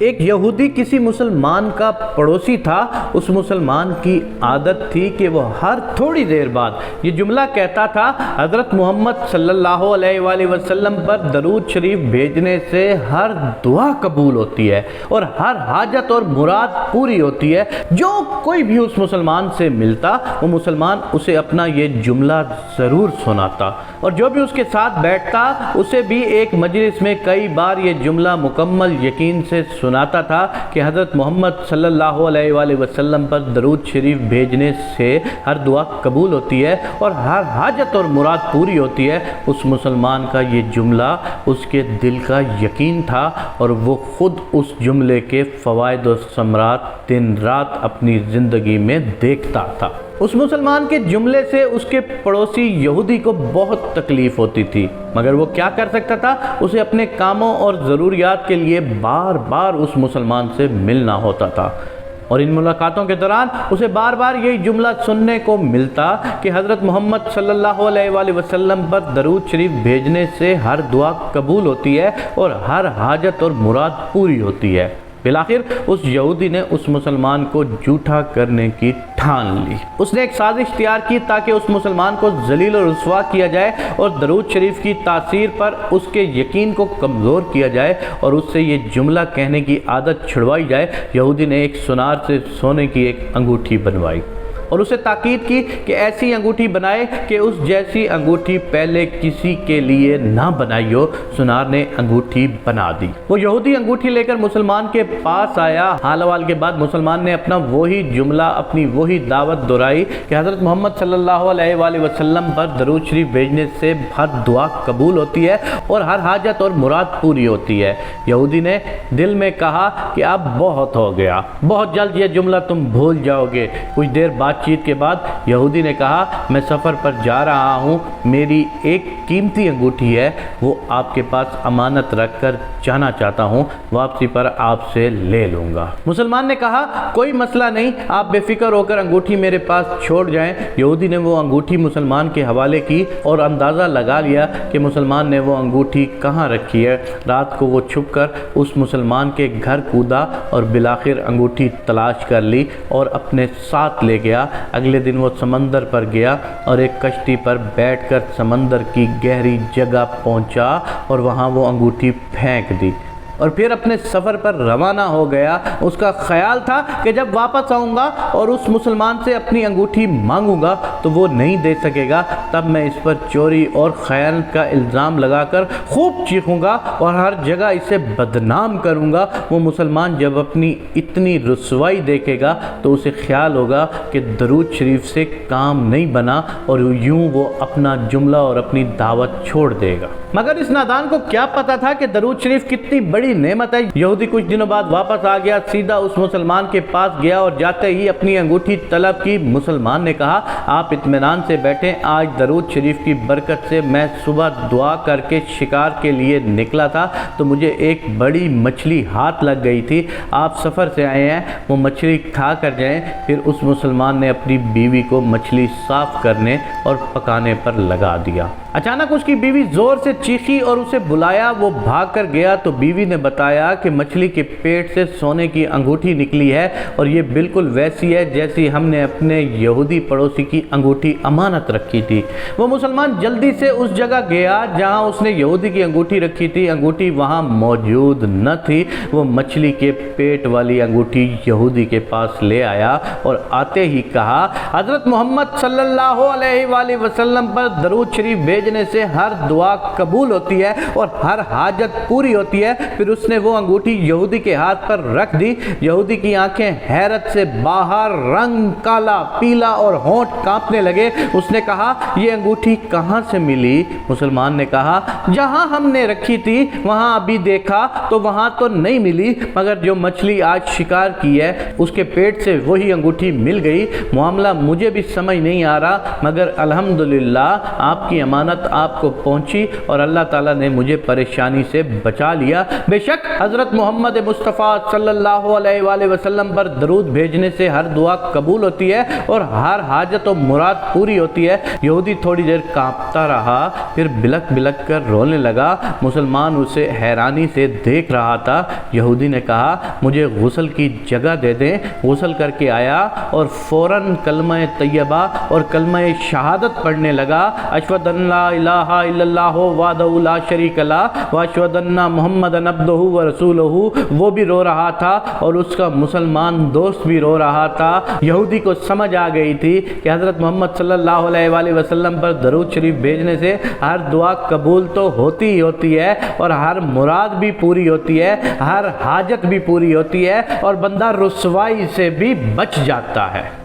ایک یہودی کسی مسلمان کا پڑوسی تھا۔ اس مسلمان کی عادت تھی کہ وہ ہر تھوڑی دیر بعد یہ جملہ کہتا تھا، حضرت محمد صلی اللہ علیہ وآلہ وسلم پر درود شریف بھیجنے سے ہر دعا قبول ہوتی ہے اور ہر حاجت اور مراد پوری ہوتی ہے۔ جو کوئی بھی اس مسلمان سے ملتا وہ مسلمان اسے اپنا یہ جملہ ضرور سناتا، اور جو بھی اس کے ساتھ بیٹھتا اسے بھی ایک مجلس میں کئی بار یہ جملہ مکمل یقین سے سناتا تھا کہ حضرت محمد صلی اللہ علیہ وآلہ وسلم پر درود شریف بھیجنے سے ہر دعا قبول ہوتی ہے اور ہر حاجت اور مراد پوری ہوتی ہے۔ اس مسلمان کا یہ جملہ اس کے دل کا یقین تھا اور وہ خود اس جملے کے فوائد و ثمرات دن رات اپنی زندگی میں دیکھتا تھا۔ اس مسلمان کے جملے سے اس کے پڑوسی یہودی کو بہت تکلیف ہوتی تھی، مگر وہ کیا کر سکتا تھا؟ اسے اپنے کاموں اور ضروریات کے لیے بار بار اس مسلمان سے ملنا ہوتا تھا، اور ان ملاقاتوں کے دوران اسے بار بار یہی جملہ سننے کو ملتا کہ حضرت محمد صلی اللہ علیہ وآلہ وسلم پر درود شریف بھیجنے سے ہر دعا قبول ہوتی ہے اور ہر حاجت اور مراد پوری ہوتی ہے۔ بالآخر اس یہودی نے اس مسلمان کو جھوٹا کرنے کی ٹھان لی۔ اس نے ایک سازش تیار کی تاکہ اس مسلمان کو ذلیل و رسوا کیا جائے اور درود شریف کی تاثیر پر اس کے یقین کو کمزور کیا جائے اور اس سے یہ جملہ کہنے کی عادت چھڑوائی جائے۔ یہودی نے ایک سونار سے سونے کی ایک انگوٹھی بنوائی اور اسے تاکید کی کہ ایسی انگوٹھی بنائے کہ اس جیسی انگوٹھی پہلے کسی کے لیے نہ بنائی ہو۔ سونار نے انگوٹھی بنا دی۔ وہ یہودی انگوٹھی لے کر مسلمان کے پاس آیا۔ حال احوال کے بعد مسلمان نے اپنا وہی جملہ، اپنی وہی دعوت دہرائی کہ حضرت محمد صلی اللہ علیہ وآلہ وسلم پر درود شریف بھیجنے سے ہر دعا قبول ہوتی ہے اور ہر حاجت اور مراد پوری ہوتی ہے۔ یہودی نے دل میں کہا کہ اب بہت ہو گیا، بہت جلد یہ جملہ تم بھول جاؤ گے۔ کچھ دیر بات چیت کے بعد یہودی نے کہا، میں سفر پر جا رہا ہوں، میری ایک قیمتی انگوٹھی ہے، وہ آپ کے پاس امانت رکھ کر جانا چاہتا ہوں، واپسی پر آپ سے لے لوں گا۔ مسلمان نے کہا، کوئی مسئلہ نہیں، آپ بے فکر ہو کر انگوٹھی میرے پاس چھوڑ جائیں۔ یہودی نے وہ انگوٹھی مسلمان کے حوالے کی اور اندازہ لگا لیا کہ مسلمان نے وہ انگوٹھی کہاں رکھی ہے۔ رات کو وہ چھپ کر اس مسلمان کے گھر کودا اور بالآخر انگوٹھی تلاش کر لی اور اپنے ساتھ لے گیا۔ اگلے دن وہ سمندر پر گیا اور ایک کشتی پر بیٹھ کر سمندر کی گہری جگہ پہنچا اور وہاں وہ انگوٹھی پھینک دی اور پھر اپنے سفر پر روانہ ہو گیا۔ اس کا خیال تھا کہ جب واپس آؤں گا اور اس مسلمان سے اپنی انگوٹھی مانگوں گا تو وہ نہیں دے سکے گا، تب میں اس پر چوری اور خیانت کا الزام لگا کر خوب چیخوں گا اور ہر جگہ اسے بدنام کروں گا۔ وہ مسلمان جب اپنی اتنی رسوائی دیکھے گا تو اسے خیال ہوگا کہ درود شریف سے کام نہیں بنا اور یوں وہ اپنا جملہ اور اپنی دعوت چھوڑ دے گا۔ مگر اس نادان کو کیا پتا تھا کہ درود شریف کتنی بڑی نعمت ہے۔ یہودی کچھ دنوں بعد واپس آ گیا، سیدھا اس مسلمان کے پاس گیا اور جاتے ہی اپنی انگوٹھی طلب کی۔ مسلمان نے کہا، آپ اطمینان سے بیٹھیں، آج درود شریف کی برکت سے میں صبح دعا کر کے شکار کے لیے نکلا تھا تو مجھے ایک بڑی مچھلی ہاتھ لگ گئی تھی، آپ سفر سے آئے ہیں، وہ مچھلی کھا کر جائیں۔ پھر اس مسلمان نے اپنی بیوی کو مچھلی صاف کرنے اور پکانے پر لگا دیا۔ اچانک اس کی بیوی زور سے چیخی اور اسے بلایا۔ وہ بھاگ کر گیا تو بیوی نے بتایا کہ مچھلی کے پیٹ سے سونے کی انگوٹھی نکلی ہے اور یہ بالکل ویسی ہے جیسی ہم نے اپنے یہودی پڑوسی کی انگوٹھی امانت رکھی تھی۔ وہ مسلمان جلدی سے اس جگہ گیا جہاں اس نے یہودی کی انگوٹھی رکھی تھی۔ انگوٹھی وہاں موجود نہ تھی۔ وہ مچھلی کے پیٹ والی انگوٹھی یہودی کے پاس لے آیا اور آتے ہی کہا، حضرت محمد صلی اللہ علیہ وآلہ وسلم پر درود شریف بھیجنے سے ہر دعا قبول ہوتی ہے اور ہر حاجت پوری ہوتی ہے۔ پھر اس نے وہ انگوٹھی یہودی کے ہاتھ پر رکھ دی۔ یہودی کی آنکھیں حیرت سے باہر، رنگ کالا پیلا اور ہونٹ کانپنے لگے۔ اس نے کہا، یہ انگوٹھی کہاں سے ملی؟ مسلمان نے کہا، جہاں ہم نے رکھی تھی وہاں ابھی دیکھا تو وہاں تو نہیں ملی، مگر جو مچھلی آج شکار کی ہے اس کے پیٹ سے وہی انگوٹھی مل گئی۔ معاملہ مجھے بھی سمجھ نہیں آ رہا، مگر الحمدللہ آپ کی امانت ضمانت آپ کو پہنچی اور اللہ تعالیٰ نے مجھے پریشانی سے بچا لیا۔ بے شک حضرت محمد مصطفیٰ صلی اللہ علیہ وآلہ وسلم پر درود بھیجنے سے ہر دعا قبول ہوتی ہے اور ہر حاجت و مراد پوری ہوتی ہے۔ یہودی تھوڑی دیر کانپتا رہا، پھر بلک بلک کر رونے لگا۔ مسلمان اسے حیرانی سے دیکھ رہا تھا۔ یہودی نے کہا مجھے غسل کی جگہ دے دیں۔ غسل کر کے آیا اور فوراً کلمہ طیبہ اور کلمہ شہادت پڑھنے لگا، اشہد ان لا الہ الا اللہ وحدہ لا شریک لہ واشہد ان محمدًا عبدہ ورسولہ۔ وہ بھی رو رہا تھا اور اس کا مسلمان دوست بھی رو رہا تھا۔ یہودی کو سمجھ آ گئی تھی کہ حضرت محمد صلی اللہ علیہ وآلہ وسلم پر درود شریف بھیجنے سے ہر دعا قبول تو ہوتی ہی ہوتی ہے اور ہر مراد بھی پوری ہوتی ہے، ہر حاجت بھی پوری ہوتی ہے اور بندہ رسوائی سے بھی بچ جاتا ہے۔